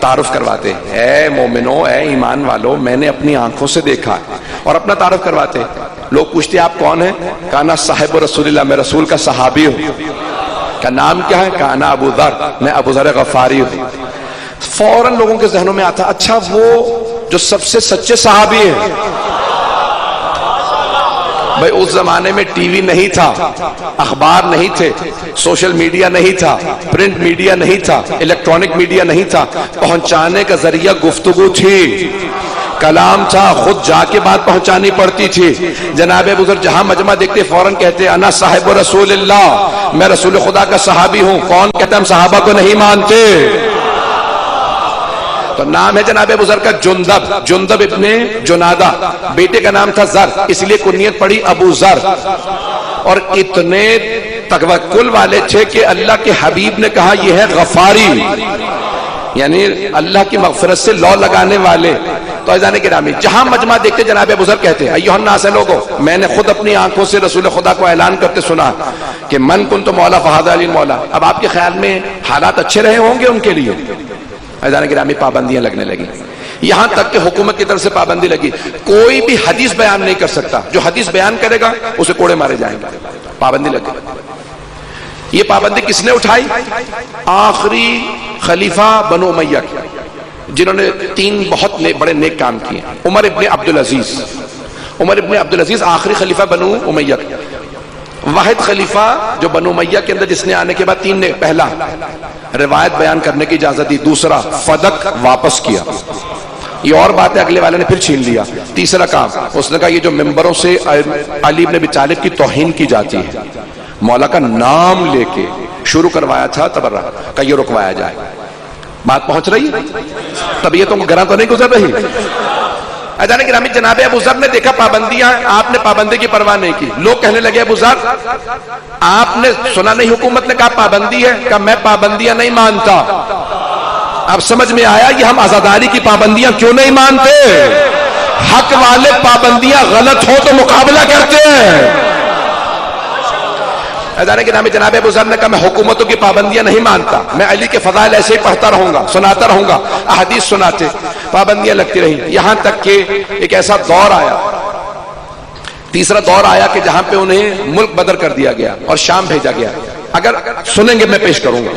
تعارف کرواتے، اے مومنو، اے ایمان والو، میں نے اپنی آنکھوں سے دیکھا، اور اپنا تعارف کرواتے۔ لوگ پوچھتے آپ کون ہیں؟ کہنا صاحب رسول اللہ، میں رسول کا صحابی ہوں۔ کا نام کیا ہے؟ کہنا ابو ذر، میں ابو ذر غفاری ہوں۔ فوراً لوگوں کے ذہنوں میں آتا، اچھا وہ جو سب سے سچے صحابی ہیں۔ بھائی اس زمانے میں ٹی وی نہیں تھا، اخبار نہیں تھے، سوشل میڈیا نہیں تھا، پرنٹ میڈیا نہیں تھا، الیکٹرانک میڈیا نہیں تھا، پہنچانے کا ذریعہ گفتگو تھی، کلام تھا، خود جا کے بات پہنچانی پڑتی تھی۔ جناب ابو ذر جہاں مجمع دیکھتے فوراً کہتے انا صاحب رسول اللہ، میں رسول خدا کا صحابی ہوں۔ کون کہتا ہم صحابہ کو نہیں مانتے؟ تو نام ہے جناب ابو ذر کا جندب، جندب ابن جنادہ، بیٹے کا نام تھا ذر، اس لیے کنیت پڑی ابو ذر۔ اور اتنے توکل والے تھے کہ اللہ کے حبیب نے کہا یہ ہے غفاری، یعنی اللہ کی مغفرت سے لو لگانے والے۔ تو عزیزان گرامی، جہاں مجمع دیکھتے جناب ابو ذر کہتے ایھا الناس لوگو، میں نے خود اپنی آنکھوں سے رسول خدا کو اعلان کرتے سنا کہ من کنت مولا فہذا علی مولا۔ اب آپ کے خیال میں حالات اچھے رہے ہوں گے ان کے لیے؟ عزیزان گرامی، پابندیاں لگنے لگی، یہاں تک کہ حکومت کی طرف سے پابندی لگی، کوئی بھی حدیث بیان نہیں کر سکتا، جو حدیث بیان کرے گا اسے کوڑے مارے جائیں گے، پابندی لگ گئی۔ یہ پابندی کس نے اٹھائی؟ آخری خلیفہ بنو امیہ کی، جنہوں نے 3 بہت بڑے نیک کام کیے۔ عمر ابن عبدالعزیز، عمر ابن عبدالعزیز آخری خلیفہ بنو امیہ کا، واحد خلیفہ جو بنو امیہ کے اندر جس نے آنے کے بعد 3 نے، پہلا روایت بیان کرنے کی اجازت دی، دوسرا فدق واپس کیا، یہ اور بات ہے اگلے والے نے پھر چھین لیا، تیسرا کام اس نے کہا یہ جو ممبروں سے علی بن ابی طالب کی توہین کی جاتی ہے، مولا کا نام لے کے شروع کروایا تھا تبرہ، کہ یہ رکوایا جائے۔ بات پہنچ رہی ہے؟ طبیعتوں کو گراں تو نہیں گزر رہی؟ عزیزان گرامی، جناب ابو ذر نے دیکھا پابندیاں، آپ نے پابندی کی پرواہ نہیں کی۔ لوگ کہنے لگے ابو ذر آپ نے سنا نہیں حکومت نے کہا پابندی ہے؟ کہ میں پابندیاں نہیں مانتا۔ اب سمجھ میں آیا یہ ہم آزاداری کی پابندیاں کیوں نہیں مانتے؟ حق والے پابندیاں غلط ہو تو مقابلہ کرتے ہیں۔ عزیزان گرامی، جناب ابو ذر نے کہا میں حکومتوں کی پابندیاں نہیں مانتا، میں علی کے فضائل ایسے ہی پڑھتا رہوں گا، سناتا رہوں گا، احادیث سناتے، پابندیاں لگتی رہیں، یہاں تک کہ ایک ایسا دور آیا، تیسرا دور آیا کہ جہاں پہ انہیں ملک بدر کر دیا گیا اور شام بھیجا گیا۔ اگر سنیں گے میں پیش کروں گا،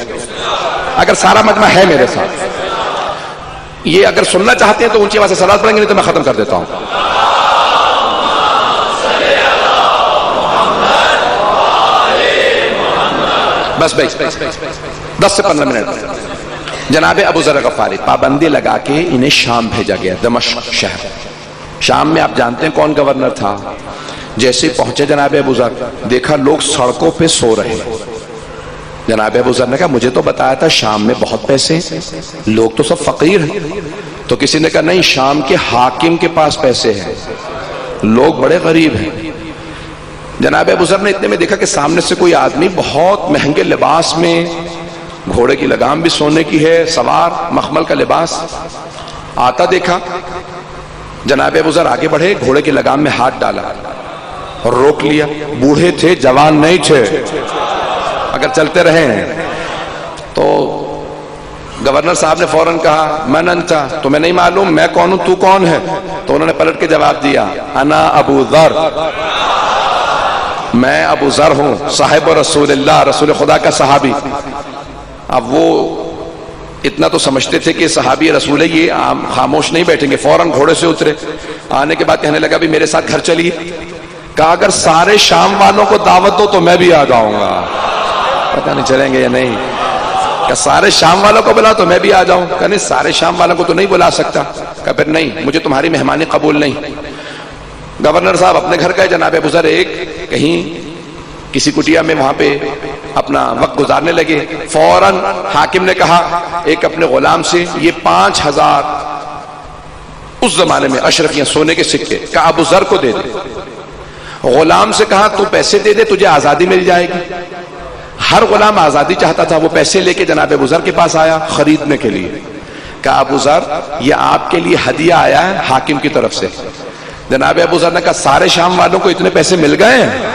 اگر سارا مجمع ہے میرے ساتھ، یہ اگر سننا چاہتے ہیں تو اونچی آواز سے صلوات پڑھیں گے، نہیں تو میں ختم کر دیتا ہوں۔ بس 10 سے 15 منٹ۔ جناب ابو ذر غفاری، پابندی لگا کے انہیں شام بھیجا گیا، دمشق شہر۔ شام میں آپ جانتے ہیں کون گورنر تھا؟ جیسے پہنچے جناب ابو ذر، دیکھا لوگ سڑکوں پہ سو رہے۔ جناب ابو ذر نے کہا مجھے تو بتایا تھا شام میں بہت پیسے، لوگ تو سب فقیر ہیں۔ تو کسی نے کہا نہیں، شام کے حاکم کے پاس پیسے ہیں، لوگ بڑے غریب ہیں۔ جناب ابو ذر نے اتنے میں دیکھا کہ سامنے سے کوئی آدمی بہت مہنگے لباس میں، گھوڑے کی لگام بھی سونے کی ہے، سوار مخمل کا لباس آتا دیکھا۔ جناب ابو ذر آگے بڑھے، گھوڑے کی لگام میں ہاتھ ڈالا اور روک لیا۔ بوڑھے تھے، جوان نہیں تھے، اگر چلتے رہے ہیں تو گورنر صاحب نے فوراً کہا من انتا، تمہیں نہیں معلوم میں کون ہوں، تو کون ہے؟ تو انہوں نے پلٹ کے جواب دیا انا ابو ذر، میں ابو ذر ہوں، صاحب رسول اللہ، رسول خدا کا صحابی۔ اب وہ اتنا تو سمجھتے تھے کہ صحابی رسول ہے، یہ خاموش نہیں بیٹھیں گے، فوراً گھوڑے سے اترے۔ آنے کے بعد کہنے لگا بھی میرے ساتھ گھر چلیے۔ کہا اگر سارے شام والوں کو دعوت دو تو میں بھی آ جاؤں گا، پتہ نہیں چلیں گے یا نہیں۔ کہ سارے شام والوں کو بلا تو میں بھی آ جاؤں؟ کہ نہیں، سارے شام والوں کو تو نہیں بلا سکتا۔ کہ پھر نہیں، مجھے تمہاری مہمانی قبول نہیں۔ گورنر صاحب اپنے گھر گئے، جناب ابو ذر ایک کہیں کسی کٹیا میں وہاں پہ اپنا وقت گزارنے لگے۔ فوراً حاکم نے کہا ایک اپنے غلام سے یہ 5000 اس زمانے میں اشرفیاں سونے کے سکے کہ ابو ذر کو دے دے۔ غلام سے کہا تو پیسے دے دے، تجھے آزادی مل جائے گی۔ ہر غلام آزادی چاہتا تھا، وہ پیسے لے کے جناب ابو ذر کے پاس آیا خریدنے کے لیے۔ کہا ابو ذر یہ آپ کے لیے ہدیہ آیا ہے حاکم کی طرف سے۔ جناب ابو ذر نے کہا سارے شام والوں کو اتنے پیسے مل گئے ہیں؟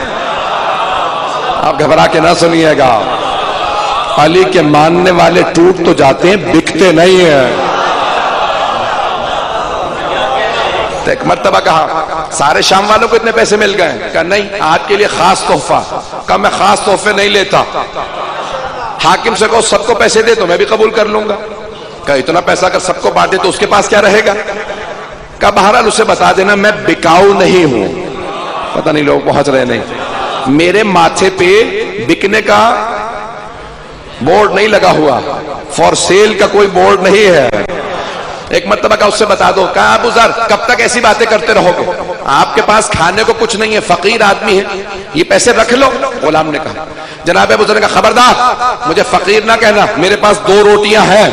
آپ گھبرا کے نہ سنیے گا، علی کے ماننے والے ٹوٹ تو جاتے ہیں، بکتے نہیں ہیں۔ تو ایک مرتبہ کہا سارے شام والوں کو اتنے پیسے مل گئے؟ کہا نہیں، آپ کے لیے خاص تحفہ۔ کہا میں خاص تحفے نہیں لیتا، حاکم سے کہو سب کو پیسے دے تو میں بھی قبول کر لوں گا۔ کہا اتنا پیسہ اگر سب کو بانٹے تو اس کے پاس کیا رہے گا؟ کہا بہرحال اسے بتا دینا میں بکاؤ نہیں ہوں۔ پتہ نہیں لوگ پہنچ رہے نہیں، میرے ماتھے پہ بکنے کا بورڈ نہیں لگا ہوا، فور سیل کا کوئی بورڈ نہیں ہے۔ ایک مرتبہ کا اس سے بتا دو۔ کہا ابو ذر کب تک ایسی باتیں کرتے رہو گے؟ آپ کے پاس کھانے کو کچھ نہیں ہے، فقیر آدمی ہے، یہ پیسے رکھ لو۔ غلام نے کہا، جناب ابو ذر نے کہا خبردار مجھے فقیر نہ کہنا، میرے پاس 2 روٹیاں ہیں۔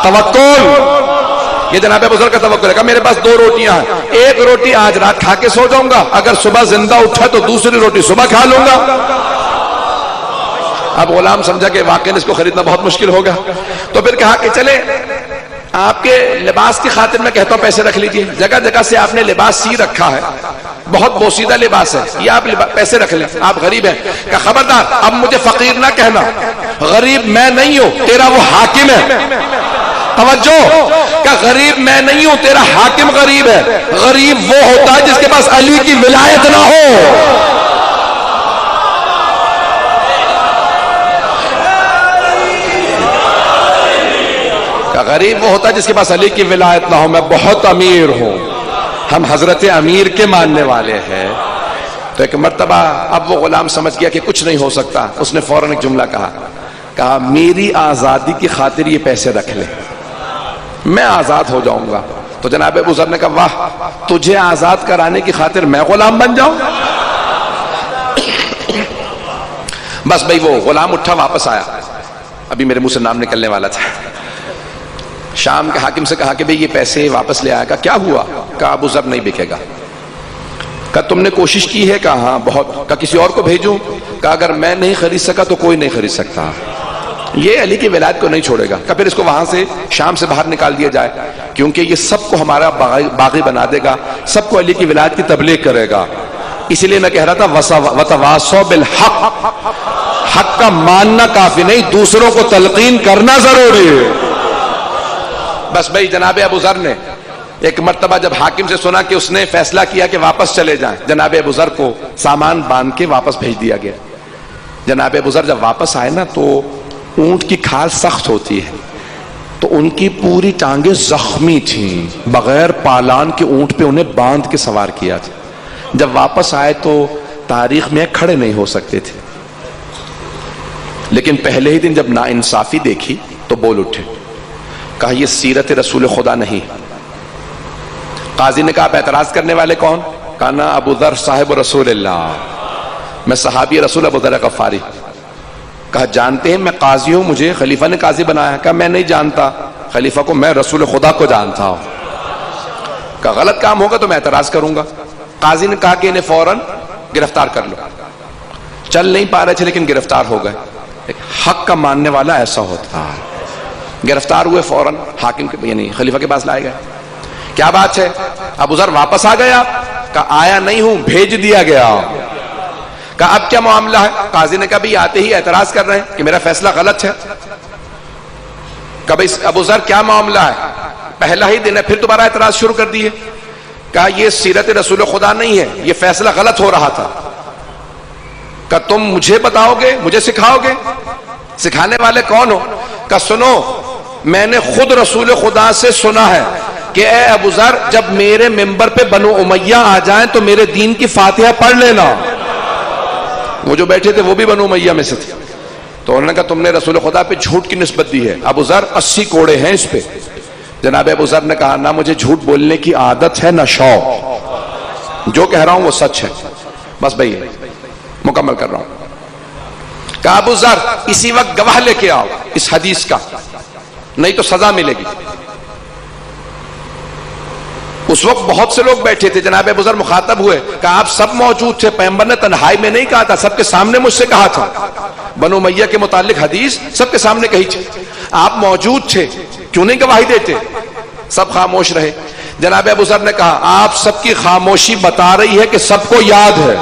توکل، یہ جناب ابو ذر کا توکل ہے۔ کہا میرے پاس 2 روٹیاں ہیں، 1 روٹی آج رات کھا کے سو جاؤں گا، اگر صبح زندہ اٹھا تو دوسری روٹی صبح کھا لوں گا۔ اب غلام سمجھا کہ واقعی اس کو خریدنا بہت مشکل ہوگا، تو پھر کہا کہ چلے آپ کے لباس کی خاطر میں کہتا ہوں پیسے رکھ لیجئے، جگہ جگہ سے آپ نے لباس سی رکھا ہے، بہت بوسیدہ لباس ہے، یہ آپ پیسے رکھ لیں، آپ غریب ہیں۔ کہ خبردار اب مجھے فقیر نہ کہنا، غریب میں نہیں ہوں، تیرا وہ حاکم ہے۔ توجہ، کہ غریب میں نہیں ہوں، تیرا حاکم غریب ہے۔ غریب وہ ہوتا ہے جس کے پاس علی کی ولایت نہ ہو۔ غریب وہ ہوتا ہے جس کے پاس علی کی ولایت نہ ہو۔ میں بہت امیر ہوں، ہم حضرت امیر کے ماننے والے ہیں۔ تو ایک مرتبہ اب وہ غلام سمجھ گیا کہ کچھ نہیں ہو سکتا، اس نے فوراً ایک جملہ کہا میری آزادی کی خاطر یہ پیسے رکھ لے، میں آزاد ہو جاؤں گا۔ تو جناب ابو ذر نے کہا واہ، تجھے آزاد کرانے کی خاطر میں غلام بن جاؤں؟ بس بھائی وہ غلام اٹھا واپس آیا، ابھی میرے منہ سے نام نکلنے والا تھا۔ شام کے حاکم سے کہا کہ بھئی یہ پیسے واپس لے آیا۔ کہا کیا ہوا؟ کہا ابو ذر نہیں بکے گا۔ کہا تم نے کوشش کی ہے؟ کہا ہاں بہت۔ کہا کسی اور کو بھیجوں؟ کہا اگر میں نہیں خرید سکا تو کوئی نہیں خرید سکتا، یہ علی کی ولایت کو نہیں چھوڑے گا۔ کہا پھر اس کو وہاں سے شام سے باہر نکال دیا جائے، کیونکہ یہ سب کو ہمارا باغی بنا دے گا، سب کو علی کی ولایت کی تبلیغ کرے گا۔ اسی لیے میں کہہ رہا تھا وتواصوا بالحق، حق کا ماننا کافی نہیں، دوسروں کو تلقین کرنا ضروری ہے۔ بس بھائی جناب ابو ذر نے ایک مرتبہ جب حاکم سے سنا کہ اس نے فیصلہ کیا کہ واپس چلے جائیں، جناب ابو ذر کو سامان باندھ کے واپس بھیج دیا گیا۔ جناب ابو ذر جب واپس آئے نا تو اونٹ کی کھال سخت ہوتی ہے، تو ان کی پوری ٹانگیں زخمی تھیں، بغیر پالان کے اونٹ پہ انہیں باندھ کے سوار کیا تھا۔ جب واپس آئے تو تاریخ میں کھڑے نہیں ہو سکتے تھے، لیکن پہلے ہی دن جب ناانصافی دیکھی تو بول اٹھے، کہا یہ سیرت رسول خدا نہیں۔ قاضی نے کہا آپ اعتراض کرنے والے کون؟ کہا نا ابو ذر صاحب رسول اللہ، میں صحابی رسول ابو ذر غفاری۔ کہا جانتے ہیں میں قاضی ہوں، مجھے خلیفہ نے قاضی بنایا؟ کہا میں نہیں جانتا خلیفہ کو، میں رسول خدا کو جانتا ہوں۔ کہا غلط کام ہوگا تو میں اعتراض کروں گا۔ قاضی نے کہا کہ انہیں فوراً گرفتار کر لو۔ چل نہیں پا رہے تھے لیکن گرفتار ہو گئے۔ ایک حق کا ماننے والا ایسا ہوتا ہے۔ گرفتار ہوئے، فوراً حاکم کے یعنی خلیفہ کے پاس لائے گئے۔ کیا بات ہے؟ ابو ذر واپس آ گیا؟ کہا آیا نہیں ہوں، بھیج دیا گیا۔ کہا اب کیا معاملہ ہے؟ قاضی نے کہا بھی آتے ہی اعتراض کر رہے ہیں کہ میرا فیصلہ غلط ہے۔ کہا بھئی ابو ذر کیا معاملہ ہے؟ پہلا ہی دن ہے پھر دوبارہ اعتراض شروع کر دیے۔ کہا یہ سیرت رسول خدا نہیں ہے، یہ فیصلہ غلط ہو رہا تھا۔ کہا تم مجھے بتاؤ گے، مجھے سکھاؤ گے؟ سکھانے والے کون ہو؟ کہا سنو، میں نے خود رسول خدا سے سنا ہے کہ اے ابو ذر جب میرے ممبر پہ بنو امیہ آ جائیں تو میرے دین کی فاتحہ پڑھ لینا۔ وہ جو بیٹھے تھے وہ بھی بنو امیہ میں سے تھے، تو انہوں نے کہا تم نے رسول خدا پہ جھوٹ کی نسبت دی ہے، ابو ذر 80 کوڑے ہیں اس پہ۔ جناب ابو ذر نے کہا نہ مجھے جھوٹ بولنے کی عادت ہے نہ شوق، جو کہہ رہا ہوں وہ سچ ہے، بس بھئی مکمل کر رہا ہوں۔ کہا ابو ذر اسی وقت گواہ لے کے آؤ اس حدیث کا، نہیں تو سزا ملے گی۔ اس وقت بہت سے لوگ بیٹھے تھے، جناب ابو ذر مخاطب ہوئے، کہا آپ سب موجود تھے، پیغمبر نے تنہائی میں نہیں کہا تھا، سب کے سامنے مجھ سے کہا تھا، بنو امیہ کے متعلق حدیث سب کے سامنے کہی تھی، آپ موجود تھے، کیوں نہیں گواہی دیتے؟ سب خاموش رہے۔ جناب ابو ذر نے کہا آپ سب کی خاموشی بتا رہی ہے کہ سب کو یاد ہے،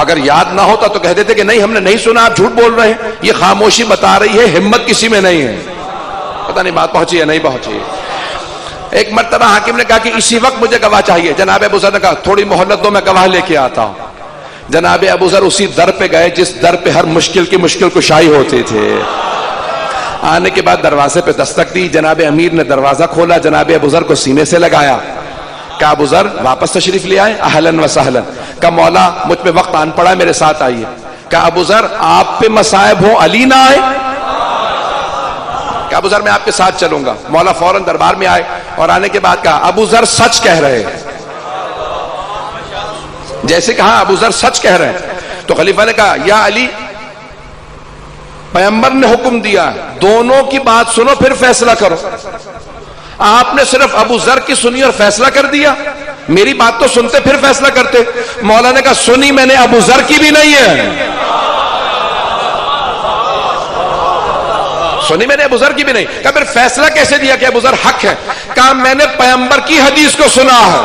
اگر یاد نہ ہوتا تو کہہ دیتے کہ نہیں ہم نے نہیں سنا، آپ جھوٹ بول رہے ہیں، یہ خاموشی بتا رہی ہے ہمت کسی میں نہیں ہے۔ پتہ نہیں بات پہنچی ہے نہیں پہنچی۔ ایک مرتبہ حاکم نے کہا کہ اسی وقت مجھے گواہ چاہیے. جناب ابو ذر نے کہا تھوڑی مہلت دو، میں گواہ لے کے آتا ہوں. جناب ابو ذر اسی در پہ گئے جس در پہ ہر مشکل کی مشکل کشائی ہوتے تھے. آنے کے بعد دروازے پہ دستک دی. جناب امیر نے دروازہ کھولا، جناب ابو ذر کو سینے سے لگایا. کہا ابو ذر واپس تشریف لے آئے؟ اہلاً و سہلاً. کہا مولا مجھ پہ وقت آن پڑا، میرے ساتھ آئیے. کہا ابو ذر آپ پہ مصائب ہوں علی نہ آئے؟ کہا ابو ذر میں آپ کے ساتھ چلوں گا. مولا فوراً دربار میں آئے اور آنے کے بعد کہا ابو ذر سچ کہہ رہے ہیں. جیسے کہا ابو ذر سچ کہہ رہے ہیں تو خلیفہ نے کہا یا علی، پیغمبر نے حکم دیا دونوں کی بات سنو پھر فیصلہ کرو. آپ نے صرف ابو ذر کی سنی اور فیصلہ کر دیا، میری بات تو سنتے پھر فیصلہ کرتے. مولا نے کہا سنی میں نے ابو ذر کی بھی نہیں ہے، سنی میں نے ابو ذر کی بھی نہیں. کہا پھر فیصلہ کیسے دیا کہ ابو ذر حق ہے؟ کہا میں نے پیغمبر کی حدیث کو سنا ہے،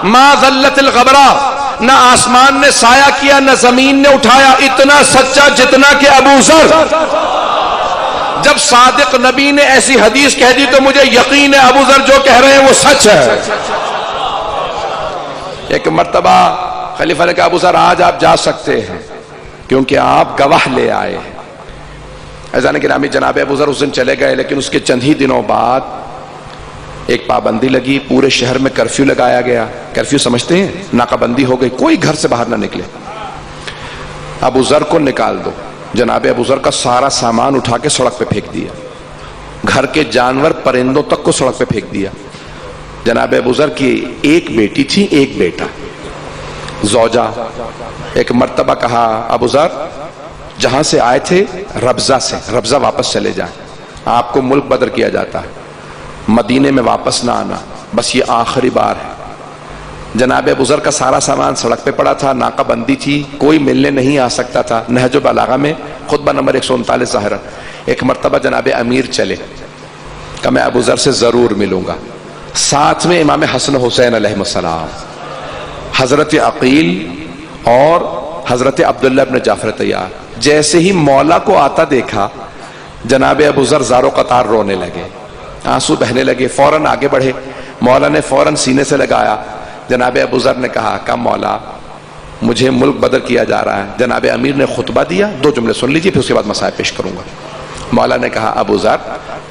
ما ذلت الغبرا، نہ آسمان نے سایہ کیا نہ زمین نے اٹھایا، اتنا سچا جتنا کہ ابو ذر. جب صادق نبی نے ایسی حدیث کہہ دی تو مجھے یقین ہے ابو ذر جو کہہ رہے ہیں وہ سچ ہے. ایک مرتبہ خلیفہ نے کہا ابو ذر آج آپ جا سکتے ہیں کیونکہ آپ گواہ لے آئے ہیں. عزیزان گرامی جناب ابو ذر اس دن چلے گئے، لیکن اس کے چند ہی دنوں بعد ایک پابندی لگی، پورے شہر میں کرفیو لگایا گیا. کرفیو سمجھتے ہیں؟ ناکہ بندی ہو گئی، کوئی گھر سے باہر نہ نکلے. ابو ذر کو نکال دو. جناب ابو ذر کا سارا سامان اٹھا کے سڑک پہ پھینک دیا، گھر کے جانور پرندوں تک کو سڑک پہ پھینک دیا. جناب ابو ذر کی ایک بیٹی تھی ایک بیٹا، زوجہ. ایک مرتبہ کہا ابو ذر جہاں سے آئے تھے ربضہ سے، ربضہ واپس چلے جائیں، آپ کو ملک بدر کیا جاتا ہے، مدینے میں واپس نہ آنا، بس یہ آخری بار ہے. جناب ابو ذر کا سارا سامان سڑک پہ پڑا تھا، ناکہ بندی تھی، کوئی ملنے نہیں آ سکتا تھا. نہج البلاغہ میں خطبہ نمبر 139 ظاہر. ایک مرتبہ جناب امیر چلے، کہ میں ابو ذر سے ضرور ملوں گا. ساتھ میں امام حسن حسین علیہ السلام، حضرت عقیل اور حضرت عبداللہ ابن جعفر طیار. جیسے ہی مولا کو آتا دیکھا جناب ابو ذر زار و قطار رونے لگے، آنسو بہنے لگے. فوراً آگے بڑھے، مولا نے فوراً سینے سے لگایا. جناب ابو ذر نے کہا کہ مولا مجھے ملک بدر کیا جا رہا ہے. جناب امیر نے خطبہ دیا، 2 جملے سن لیجئے پھر اس کے بعد مسائل پیش کروں گا. مولا نے کہا ابو ذر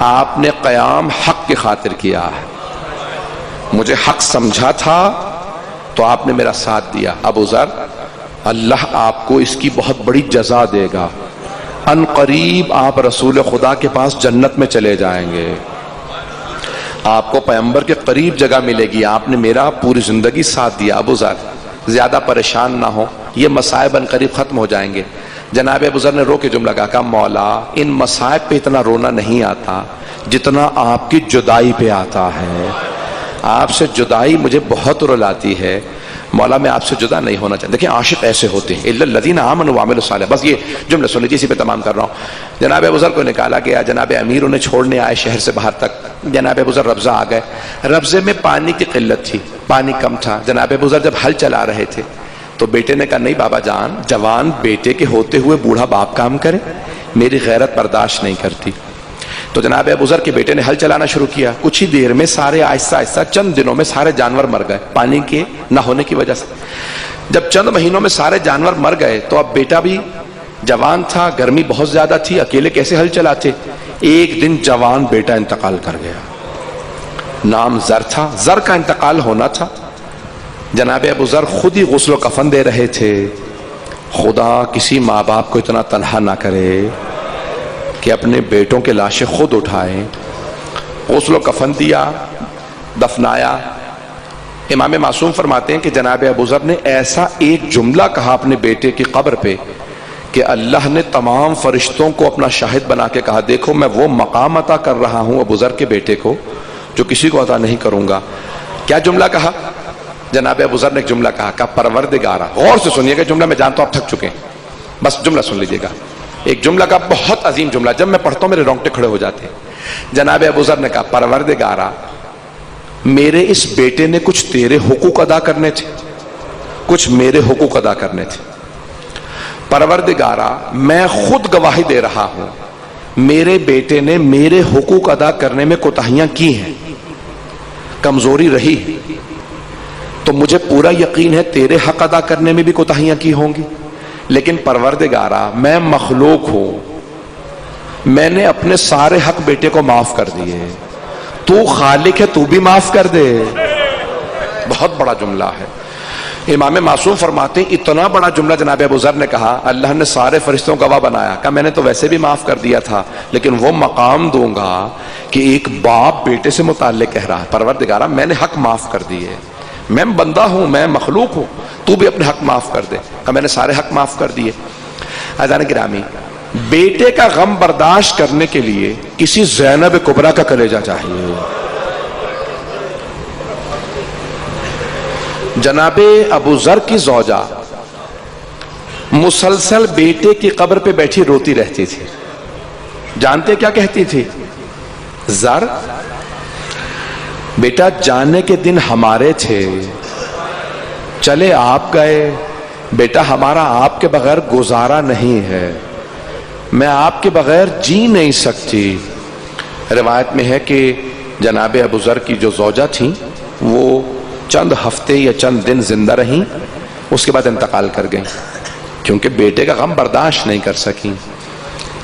آپ نے قیام حق کی خاطر کیا ہے، مجھے حق سمجھا تھا تو آپ نے میرا ساتھ دیا. ابو ذر اللہ آپ کو اس کی بہت بڑی جزا دے گا، ان قریب آپ رسول خدا کے پاس جنت میں چلے جائیں گے، آپ کو پیغمبر کے قریب جگہ ملے گی. آپ نے میرا پوری زندگی ساتھ دیا. ابو ذر زیادہ پریشان نہ ہو، یہ مصائب ان قریب ختم ہو جائیں گے. جناب ابو ذر نے رو کے جملہ کہا مولا ان مصائب پہ اتنا رونا نہیں آتا جتنا آپ کی جدائی پہ آتا ہے. آپ سے جدائی مجھے بہت رلاتی ہے. مولا میں آپ سے جدا نہیں ہونا چاہتا. دیکھیں عاشق ایسے ہوتے ہیں، الا الذین آمنوا وعملوا الصالحات. بس یہ جملہ سن لیجیے، اسی پہ تمام کر رہا ہوں. جناب ابو ذر کو نکالا گیا، جناب امیر انہیں چھوڑنے آئے شہر سے باہر تک. جناب ابو ذر ربضہ آ گئے. ربضے میں پانی کی قلت تھی، پانی کم تھا. جناب ابو ذر جب ہل چلا رہے تھے تو بیٹے نے کہا نہیں بابا جان، جوان بیٹے کے ہوتے ہوئے بوڑھا باپ کام کرے، میری غیرت برداشت نہیں کرتی. تو جناب ابو ذر کے بیٹے نے ہل چلانا شروع کیا. کچھ ہی دیر میں سارے آہستہ آہستہ چند دنوں میں سارے جانور مر گئے پانی کے نہ ہونے کی وجہ سے. جب چند مہینوں میں سارے جانور مر گئے تو اب بیٹا بھی جوان تھا، گرمی بہت زیادہ تھی، اکیلے کیسے ہل چلاتے. ایک دن جوان بیٹا انتقال کر گیا، نام زر تھا، زر کا انتقال ہونا تھا. جناب ابو ذر خود ہی غسل و کفن دے رہے تھے. خدا کسی ماں باپ کو اتنا تنہا نہ کرے کہ اپنے بیٹوں کے لاشیں خود اٹھائیں. غسل و کفن دیا، دفنایا. امام معصوم فرماتے ہیں کہ جناب ابو ذر نے ایسا ایک جملہ کہا اپنے بیٹے کی قبر پہ کہ اللہ نے تمام فرشتوں کو اپنا شاہد بنا کے کہا دیکھو میں وہ مقام عطا کر رہا ہوں ابو ذر کے بیٹے کو جو کسی کو عطا نہیں کروں گا. کیا جملہ کہا؟ جناب ابو ذر نے ایک جملہ کہا کہ پروردگارا، غور سے سنیے گا جملہ، میں جانتا ہوں آپ تھک چکے ہیں، بس جملہ سن لیجیے گا. ایک جملہ کا بہت عظیم جملہ، جب میں پڑھتا ہوں میرے رونگٹے کھڑے ہو جاتے ہیں. جناب ابو ذر نے کہا پروردگارا میرے اس بیٹے نے کچھ تیرے حقوق ادا کرنے تھے، کچھ میرے حقوق ادا کرنے تھے. پروردگارا میں خود گواہی دے رہا ہوں میرے بیٹے نے میرے حقوق ادا کرنے میں کوتاہیاں کی ہیں. کمزوری رہی تو مجھے پورا یقین ہے تیرے حق ادا کرنے میں بھی کوتاہیاں کی ہوں گی، لیکن پروردگارا میں مخلوق ہوں، میں نے اپنے سارے حق بیٹے کو معاف کر دیے، تو خالق ہے، تو بھی معاف کر دے۔ بہت بڑا جملہ ہے۔ امام معصوم فرماتے ہیں اتنا بڑا جملہ جناب ابو ذر نے کہا، اللہ نے سارے فرشتوں کو گواہ بنایا، کہا میں نے تو ویسے بھی معاف کر دیا تھا، لیکن وہ مقام دوں گا کہ ایک باپ بیٹے سے متعلق کہہ رہا ہے پروردگارا میں نے حق معاف کر دیے، میں بندہ ہوں، میں مخلوق ہوں، تو بھی اپنے حق معاف کر دے۔ کہا میں نے سارے حق معاف کر دیے۔ عزیزان گرامی، بیٹے کا غم برداشت کرنے کے لیے کسی زینب کبریٰ کا کلیجہ چاہیے۔ جناب ابو ذر کی زوجہ مسلسل بیٹے کی قبر پہ بیٹھی روتی رہتی تھی۔ جانتے کیا کہتی تھی؟ ذر بیٹا جانے کے دن ہمارے تھے، چلے آپ گئے، بیٹا ہمارا آپ کے بغیر گزارا نہیں ہے، میں آپ کے بغیر جی نہیں سکتی۔ روایت میں ہے کہ جناب ابو ذر کی جو زوجہ تھیں وہ چند ہفتے یا چند دن زندہ رہیں، اس کے بعد انتقال کر گئیں کیونکہ بیٹے کا غم برداشت نہیں کر سکیں۔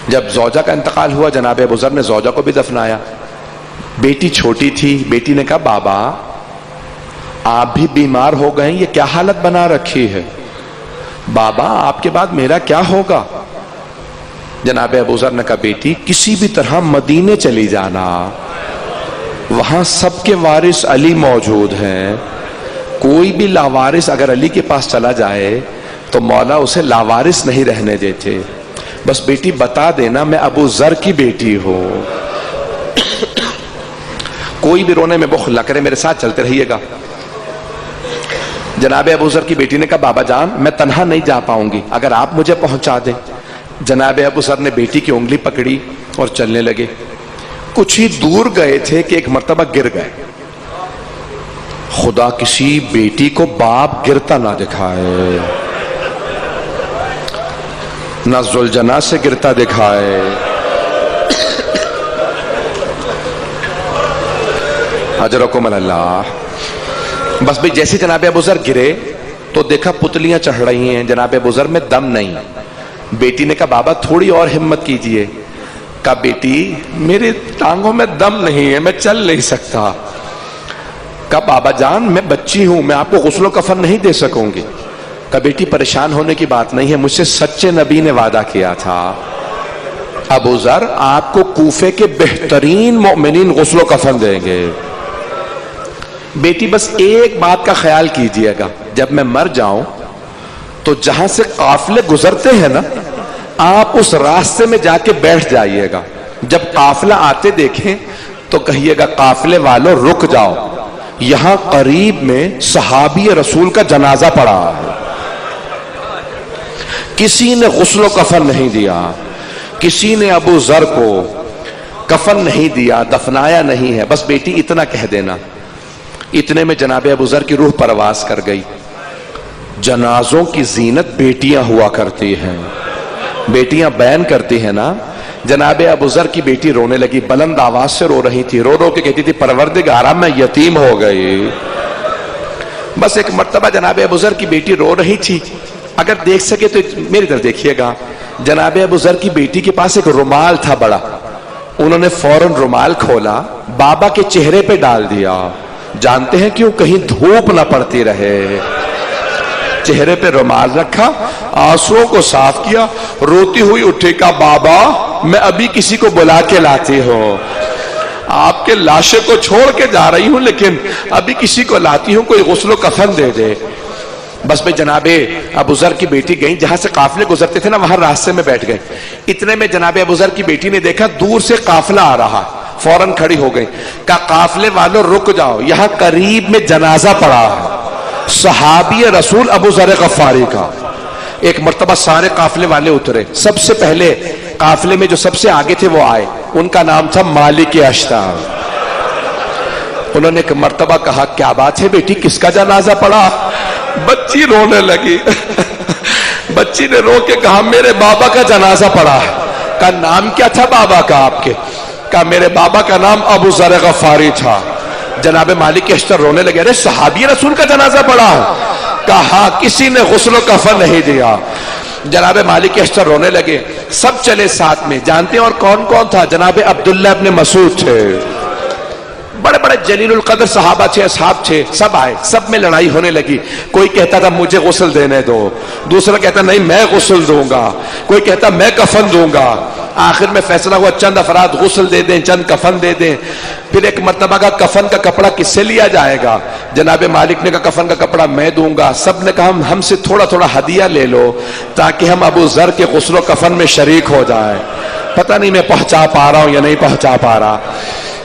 جب زوجہ کا انتقال ہوا جناب ابو ذر نے زوجہ کو بھی دفنایا۔ بیٹی چھوٹی تھی، بیٹی نے کہا بابا آپ بھی بیمار ہو گئے، یہ کیا حالت بنا رکھی ہے، بابا آپ کے بعد میرا کیا ہوگا؟ جناب ابو ذر نے کہا بیٹی کسی بھی طرح مدینے چلی جانا، وہاں سب کے وارث علی موجود ہیں، کوئی بھی لاوارث اگر علی کے پاس چلا جائے تو مولا اسے لاوارث نہیں رہنے دیتے، بس بیٹی بتا دینا میں ابو ذر کی بیٹی ہوں، کوئی بھی رونے میں بخل نہ کرے، میرے ساتھ چلتے رہیے گا۔ جناب ابو ذر کی بیٹی نے کہا بابا جان میں تنہا نہیں جا پاؤں گی، اگر آپ مجھے پہنچا دیں۔ جناب ابو ذر نے بیٹی کی انگلی پکڑی اور چلنے لگے۔ کچھ ہی دور گئے تھے کہ ایک مرتبہ گر گئے۔ خدا کسی بیٹی کو باپ گرتا نہ دکھائے، نہ ذوالجناح سے گرتا دکھائے۔ اجرکم اللہ۔ بس بھی جیسے جناب ابو ذر گرے تو دیکھا پتلیاں چڑھ رہی ہیں، جناب ابو ذر میں دم نہیں۔ بیٹی نے کہا بابا تھوڑی اور ہمت کیجئے۔ کہا بیٹی میرے ٹانگوں میں دم نہیں ہے، میں چل نہیں سکتا۔ کہا بابا جان میں بچی ہوں، میں آپ کو غسل و کفن نہیں دے سکوں گی۔ کہا بیٹی پریشان ہونے کی بات نہیں ہے، مجھ سے سچے نبی نے وعدہ کیا تھا ابو ذر آپ کو کوفے کے بہترین مومنین غسل و کفن دیں گے۔ بیٹی بس ایک بات کا خیال کیجئے گا، جب میں مر جاؤں تو جہاں سے قافلے گزرتے ہیں نا آپ اس راستے میں جا کے بیٹھ جائیے گا، جب قافلہ آتے دیکھیں تو کہیے گا قافلے والوں رک جاؤ، یہاں قریب میں صحابی رسول کا جنازہ پڑا ہے، کسی نے غسل و کفن نہیں دیا، کسی نے ابو ذر کو کفن نہیں دیا، دفنایا نہیں ہے، بس بیٹی اتنا کہہ دینا۔ اتنے میں جناب ابو ذر کی روح پرواز کر گئی۔ جنازوں کی زینت بیٹیاں ہوا کرتی ہیں، بیٹیاں بیان کرتی ہیں نا۔ جناب ابو ذر کی بیٹی رونے لگی، بلند آواز سے رو رہی تھی، رو رو کے کہتی تھی پروردگارا میں یتیم ہو گئی۔ بس ایک مرتبہ جناب ابو ذر کی بیٹی رو رہی تھی، اگر دیکھ سکے تو میری طرف دیکھیے گا، جناب ابو ذر کی بیٹی کے پاس ایک رومال تھا بڑا، انہوں نے فوراً رومال کھولا بابا کے چہرے پہ ڈال دیا۔ جانتے ہیں کیوں؟ کہیں دھوپ نہ پڑتی رہے۔ چہرے پہ رومال رکھا، آنسوؤں کو صاف کیا، روتی ہوئی اٹھے، کہا بابا میں ابھی کسی کو بلا کے لاتی ہوں، آپ کے لاشے کو چھوڑ کے جا رہی ہوں لیکن ابھی کسی کو لاتی ہوں، کوئی غسل و کفن دے دے۔ بس میں جناب ابو ذر کی بیٹی گئی، جہاں سے قافلے گزرتے تھے نا وہاں راستے میں بیٹھ گئے۔ اتنے میں جناب ابو ذر کی بیٹی نے دیکھا دور سے قافلہ آ رہا، فوراً کھڑی ہو گئی، کہا قافلے والوں رک جاؤ، یہاں قریب میں جنازہ پڑا ہے صحابی رسول ابو ذر غفاری کا۔ ایک مرتبہ سارے قافلے والے اترے، سب سے پہلے قافلے میں جو سب سے آگے تھے وہ آئے، ان کا نام تھا مالک اشتر۔ انہوں نے ایک مرتبہ کہا کیا بات ہے بیٹی کس کا جنازہ پڑا؟ بچی رونے لگی بچی نے رو کے کہا میرے بابا کا جنازہ پڑا ہے۔ کہا نام کیا تھا بابا کا آپ کے؟ کہا میرے بابا کا نام ابو ذر غفاری تھا۔ جناب مالک اشتر رونے لگے، ارے صحابی رسول کا جنازہ پڑا ہے؟ کہا کسی نے غسل و کفن نہیں دیا۔ جناب مالک اشتر رونے لگے، سب چلے ساتھ میں۔ جانتے ہیں اور کون کون تھا؟ جناب عبداللہ ابن مسعود تھے، بڑے بڑے جلیل القدر صحابہ تھے، اصحاب تھے، سب آئے، سب میں لڑائی ہونے لگی۔ کوئی کہتا تھا مجھے غسل دینے دو، دوسرا کہتا نہیں میں غسل دوں گا، کوئی کہتا میں کفن دوں گا۔ آخر میں فیصلہ ہوا چند افراد غسل دے دیں، چند کفن دے دیں۔ پھر ایک مرتبہ کا کفن کا کپڑا کس سے لیا جائے گا؟ جناب مالک نے کہا کفن کا کپڑا میں دوں گا۔ سب نے کہا ہم سے تھوڑا تھوڑا ہدیہ لے لو تاکہ ہم ابو ذر کے غسل و کفن میں شریک ہو جائیں۔ پتہ نہیں میں پہنچا پا رہا ہوں یا نہیں پہنچا پا رہا۔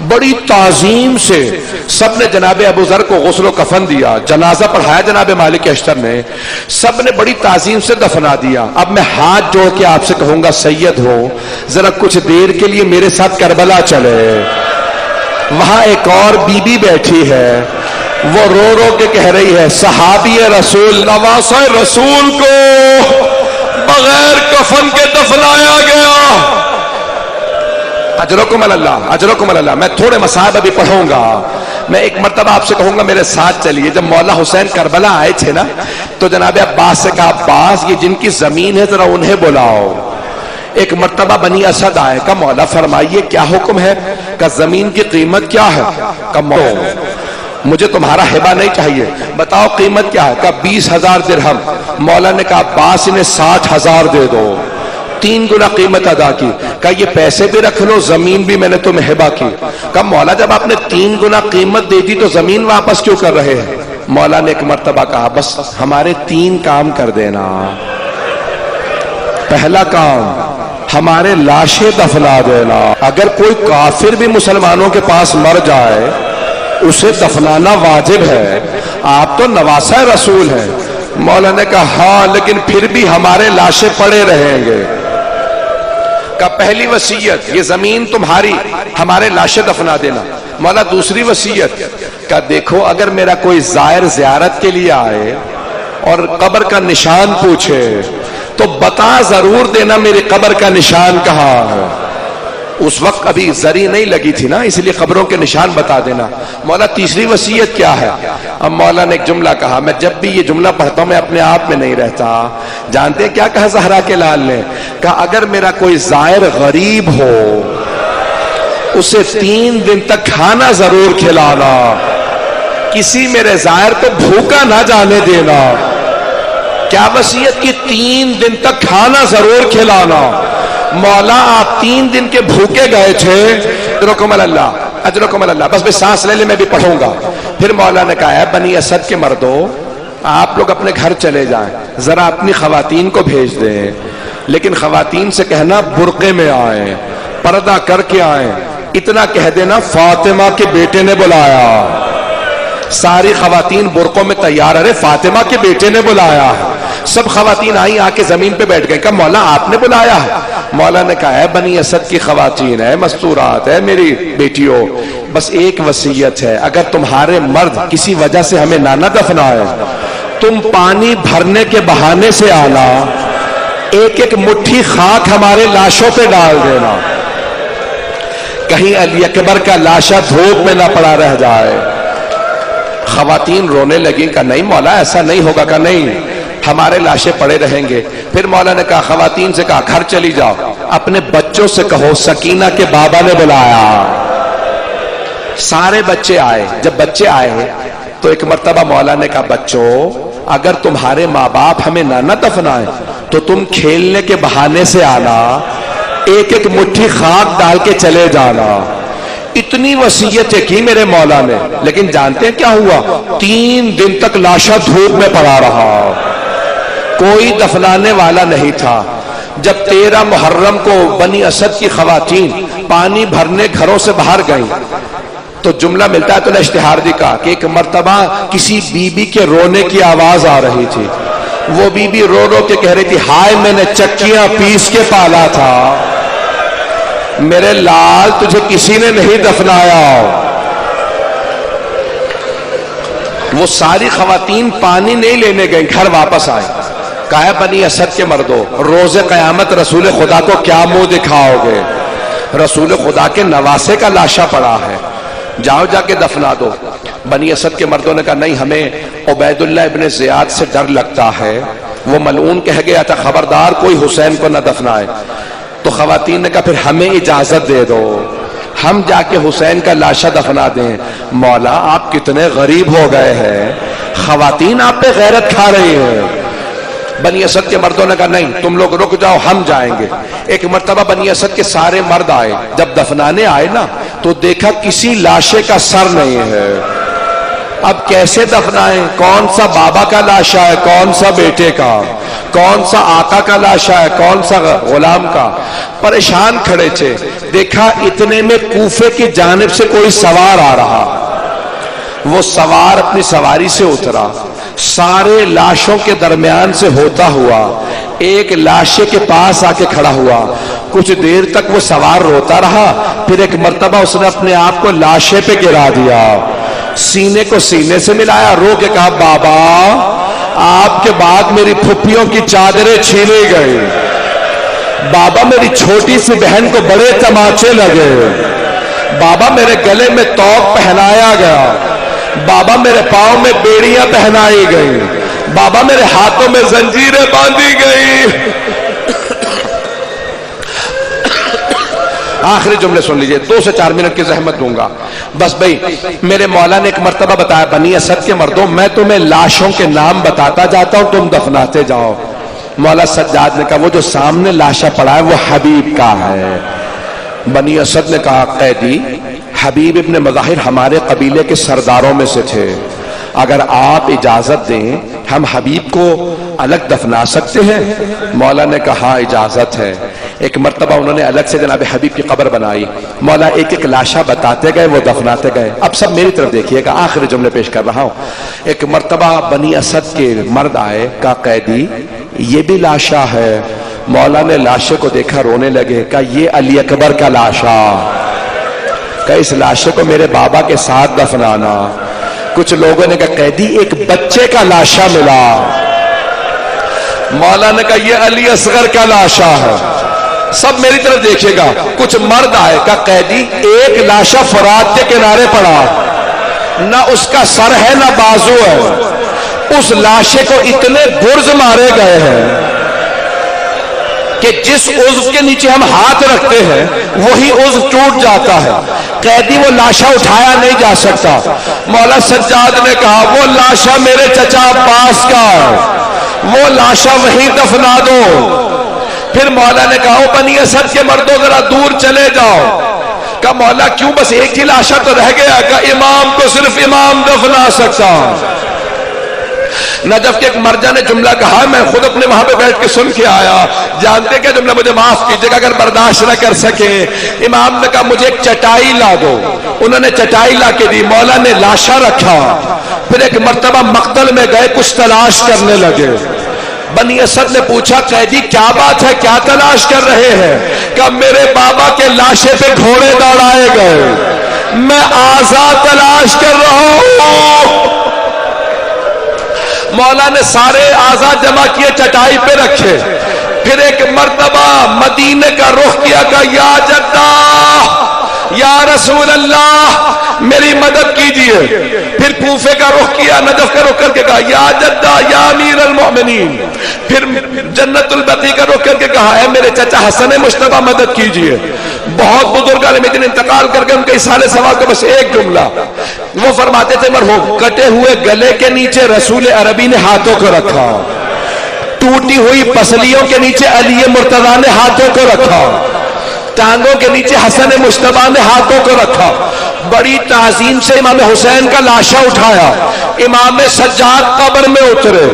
بڑی تعظیم سے سب نے جناب ابو ذر کو غسل و کفن دیا، جنازہ پڑھایا جناب مالک اشتر نے، سب نے بڑی تعظیم سے دفنا دیا۔ اب میں ہاتھ جوڑ کے آپ سے کہوں گا سید ہو، ذرا کچھ دیر کے لیے میرے ساتھ کربلا چلے۔ وہاں ایک اور بی بی بیٹھی ہے، وہ رو رو کے کہہ رہی ہے صحابی رسول نواسہ رسول کو بغیر کفن کے دفنایا گیا۔ اجرکم اللہ، اجرکم اللہ۔ میں تھوڑے مصائب ابھی پڑھوں گا۔ میں ایک مرتبہ آپ سے کہوں گا میرے ساتھ چلیے۔ جب مولا حسین کربلا آئے تھے نا تو جناب عباس سے کہا عباس یہ جن کی زمین ہے ذرا انہیں بلاؤ۔ ایک مرتبہ بنی اسد آئے، کہا مولا فرمائیے کیا حکم ہے؟ کہ زمین کی قیمت کیا ہے؟ کہ مجھے تمہارا ہبہ نہیں چاہیے، بتاؤ قیمت کیا ہے؟ کہ 20,000 درہم۔ مولا نے کہا عباس انہیں 60,000 دے دو، 3 گنا قیمت ادا کی۔ کہا یہ پیسے بھی رکھ لو، زمین بھی میں نے تمہیں ہبہ کی۔ کہا مولا جب آپ نے 3 گنا قیمت دے دی تو زمین واپس کیوں کر رہے ہیں؟ مولا نے ایک مرتبہ کہا بس ہمارے 3 کام کر دینا۔ پہلا کام ہمارے لاشیں دفنا دینا۔ اگر کوئی کافر بھی مسلمانوں کے پاس مر جائے اسے دفنانا واجب ہے، آپ تو نواسہ رسول ہیں۔ مولا نے کہا ہاں لیکن پھر بھی ہمارے لاشیں پڑے رہیں گے۔ کا پہلی وصیت یہ زمین تمہاری، ہمارے لاشیں دفنا دینا۔ مولا دوسری وصیت کا دیکھو اگر میرا کوئی زائر زیارت کے لیے آئے اور قبر کا نشان پوچھے تو بتا ضرور دینا میری قبر کا نشان کہاں ہے۔ اس وقت ابھی زری نہیں لگی تھی نا، اس لیے قبروں کے نشان بتا دینا۔ مولا تیسری وصیت کیا ہے؟ اب مولا نے ایک جملہ کہا، میں جب بھی یہ جملہ پڑھتا ہوں میں اپنے آپ میں نہیں رہتا۔ جانتے ہیں کیا کہا زہرا کے لال نے؟ کہا اگر میرا کوئی زائر غریب ہو اسے 3 دن تک کھانا ضرور کھلانا، کسی میرے زائر کو بھوکا نہ جانے دینا۔ کیا وصیت کی؟ 3 دن تک کھانا ضرور کھلانا۔ مولا آپ 3 دن کے بھوکے گئے تھے، اجرکم اللہ، اجرکم اللہ۔ بس میں سانس لے لے میں بھی پڑھوں گا۔ پھر مولا نے کہا ہے بنی اسد کے مردو آپ لوگ اپنے گھر چلے جائیں، ذرا اپنی خواتین کو بھیج دیں، لیکن خواتین سے کہنا برقعے میں آئیں، پردہ کر کے آئیں۔ اتنا کہہ دینا فاطمہ کے بیٹے نے بلایا۔ ساری خواتین برقعوں میں تیار، ارے فاطمہ کے بیٹے نے بلایا۔ سب خواتین آئیں، آ کے زمین پہ بیٹھ گئیں۔ کہا مولا آپ نے بلایا ہے؟ مولا نے کہا ہے بنی اسد کی خواتین ہے، مستورات ہے میری بیٹیوں، بس ایک وصیت ہے، اگر تمہارے مرد کسی وجہ سے ہمیں نہ دفنائے تم پانی بھرنے کے بہانے سے آنا، ایک ایک مٹھی خاک ہمارے لاشوں پہ ڈال دینا، کہیں علی اکبر کا لاشا دھوپ میں نہ پڑا رہ جائے۔ خواتین رونے لگیں، کہا نہیں مولا ایسا نہیں ہوگا۔ کہا نہیں ہمارے لاشیں پڑے رہیں گے۔ پھر مولا نے کہا خواتین سے کہا گھر چلی جاؤ، اپنے بچوں سے کہو سکینہ کے بابا نے بلایا۔ سارے بچے آئے۔ جب بچے آئے تو ایک مرتبہ مولا نے کہا بچوں اگر تمہارے ماں باپ ہمیں نہ دفنائیں تو تم کھیلنے کے بہانے سے آنا، ایک ایک مٹھی خاک ڈال کے چلے جانا۔ اتنی وصیتیں کی میرے مولا نے، لیکن جانتے ہیں کیا ہوا؟ 3 دن تک لاشا دھوپ میں پڑا رہا، کوئی دفنانے والا نہیں تھا۔ جب 13 محرم کو بنی اسد کی خواتین پانی بھرنے گھروں سے باہر گئیں تو جملہ ملتا ہے تو نے اشتہار دی کہا کہ ایک مرتبہ کسی بی بی کے رونے کی آواز آ رہی تھی، وہ بی بی رو رو کے کہہ رہی تھی ہائے میں نے چکیاں پیس کے پالا تھا، میرے لال تجھے کسی نے نہیں دفنایا۔ وہ ساری خواتین پانی نہیں لینے گئیں، گھر واپس آئے۔ کہا بنی اسد کے مردوں روز قیامت رسول خدا کو کیا منہ دکھاؤ گے؟ رسول خدا کے نواسے کا لاشا پڑا ہے، جاؤ جا کے دفنا دو۔ بنی اسد کے مردوں نے کہا نہیں، ہمیں عبید اللہ ابن زیاد سے ڈر لگتا ہے، وہ ملعون کہہ گیا تھا خبردار کوئی حسین کو نہ دفنائے۔ تو خواتین نے کہا پھر ہمیں اجازت دے دو، ہم جا کے حسین کا لاشا دفنا دیں۔ مولا آپ کتنے غریب ہو گئے ہیں، خواتین آپ پہ غیرت کھا رہی ہیں۔ بنی اسد کے مردوں نے کہا نہیں تم لوگ رک جاؤ، ہم جائیں گے۔ ایک مرتبہ بنی اسد کے سارے مرد آئے، جب دفنانے آئے نا تو دیکھا کسی لاشے کا سر نہیں ہے۔ اب کیسے دفنائیں؟ کون سا بابا کا لاشا ہے، کون سا بیٹے کا، کون سا آقا کا لاشا ہے، کون سا غلام کا؟ پریشان کھڑے تھے۔ دیکھا اتنے میں کوفے کی جانب سے کوئی سوار آ رہا، وہ سوار اپنی سواری سے اترا، سارے لاشوں کے درمیان سے ہوتا ہوا ایک لاشے کے پاس آ کے کھڑا ہوا۔ کچھ دیر تک وہ سوار روتا رہا، پھر ایک مرتبہ اس نے اپنے آپ کو لاشے پہ گرا دیا، سینے کو سینے سے ملایا، رو کے کہا بابا آپ کے بعد میری پھپھیوں کی چادریں چھینے گئی، بابا میری چھوٹی سی بہن کو بڑے تماچے لگے، بابا میرے گلے میں توق پہنایا گیا، بابا میرے پاؤں میں بیڑیاں پہنائی گئی، بابا میرے ہاتھوں میں زنجیریں باندھی گئی۔ آخری جملے سن لیجئے، 2 سے 4 منٹ کی زحمت دوں گا بس بھائی۔ میرے مولا نے ایک مرتبہ بتایا بنی اسد کے مردوں میں تمہیں لاشوں کے نام بتاتا جاتا ہوں، تم دفناتے جاؤ۔ مولا سجاد نے کہا وہ جو سامنے لاشا پڑا ہے وہ حبیب کا ہے۔ بنی اسد نے کہا قیدی حبیب ابن مظاہر ہمارے قبیلے کے سرداروں میں سے تھے، اگر آپ اجازت دیں ہم حبیب کو الگ دفنا سکتے ہیں؟ مولا نے کہا اجازت ہے۔ ایک مرتبہ انہوں نے الگ سے جناب حبیب کی قبر بنائی، مولا ایک ایک لاشا بتاتے گئے، وہ دفناتے گئے۔ اب سب میری طرف دیکھیے گا، آخری جملے پیش کر رہا ہوں۔ ایک مرتبہ بنی اسد کے مرد آئے، کہا قیدی یہ بھی لاشا ہے۔ مولا نے لاشے کو دیکھا، رونے لگے، کہا یہ علی اکبر کا لاشا، کہ اس لاشے کو میرے بابا کے ساتھ دفنانا۔ کچھ لوگوں نے کہا قیدی ایک بچے کا لاشا ملا۔ مولا نے کہا یہ علی اصغر کا لاشا ہے۔ سب میری طرف دیکھیے گا، کچھ مرد آئے، کہا قیدی ایک لاشا فرات کے کنارے پڑا، نہ اس کا سر ہے نہ بازو ہے، اس لاشے کو اتنے برز مارے گئے ہیں کہ جس عضو کے نیچے ہم ہاتھ رکھتے ہیں وہی عضو ٹوٹ جاتا ہے۔ قیدی وہ لاشا اٹھایا نہیں جا سکتا۔ مولا سجاد نے کہا وہ لاشا میرے چچا عباس کا ہے، وہ لاشا وہیں دفنا دو۔ پھر مولا نے کہا بنی اسد کے مردوں ذرا دور چلے جاؤ۔ کہا مولا کیوں؟ بس ایک ہی لاشا تو رہ گیا۔ کہا امام کو صرف امام دفنا سکتا۔ نجف کے ایک مرجع نے جملہ کہا، میں خود اپنے وہاں پہ بیٹھ کے سن کے آیا، جانتے کیا جملہ؟ مجھے معاف کیجئے گا اگر برداشت نہ کر سکے۔ امام نے کہا مجھے ایک چٹائی لا دو، انہوں نے چٹائی لا کے دی، مولا نے لاشا رکھا۔ پھر ایک مرتبہ مقتل میں گئے، کچھ تلاش کرنے لگے۔ بنی اسد نے پوچھا قیدی کیا بات ہے، کیا تلاش کر رہے ہیں؟ کہ میرے بابا کے لاشے پہ گھوڑے دوڑائے گئے، میں آزاد تلاش کر رہا ہوں۔ مولا نے سارے آزاد جمع کیے، چٹائی پہ رکھے۔ پھر ایک مرتبہ مدینے کا رخ کیا، کہا یا جدہ یا رسول اللہ میری مدد کیجئے۔ پھر کوفے کا رخ کیا، نجف کا رخ کر کے کہا یا جدہ یا امیر المؤمنین۔ پھر جنت البقیع کا رخ کر کے کہا اے میرے چچا حسن مجتبی مدد کیجئے۔ بہت بزرگ عالم دین انتقال کر کے ان کے اصحال سوال کا بس ایک جملہ، وہ فرماتے تھے مرحوم کٹے ہوئے گلے کے نیچے رسول عربی نے ہاتھوں کو رکھا، ٹوٹی ہوئی پسلیوں کے نیچے علی مرتضیٰ نے ہاتھوں کو رکھا، ٹانگوں کے نیچے حسن مجتبی نے ہاتھوں کو رکھا۔ بڑی تعظیم سے امام حسین کا لاشا اٹھایا، امام سجاد قبر میں اترے۔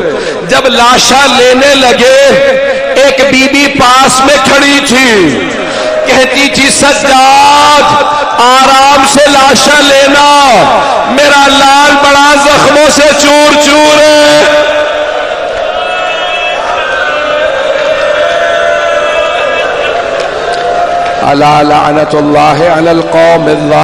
جب لاشا لینے لگے ایک بی بی پاس میں کھڑی تھی، کہتی تھی سجاد آرام سے لاشا لینا، میرا لال بڑا زخموں سے چور چور ہے۔ الا لعنت اللہ علی القوم الظالمین۔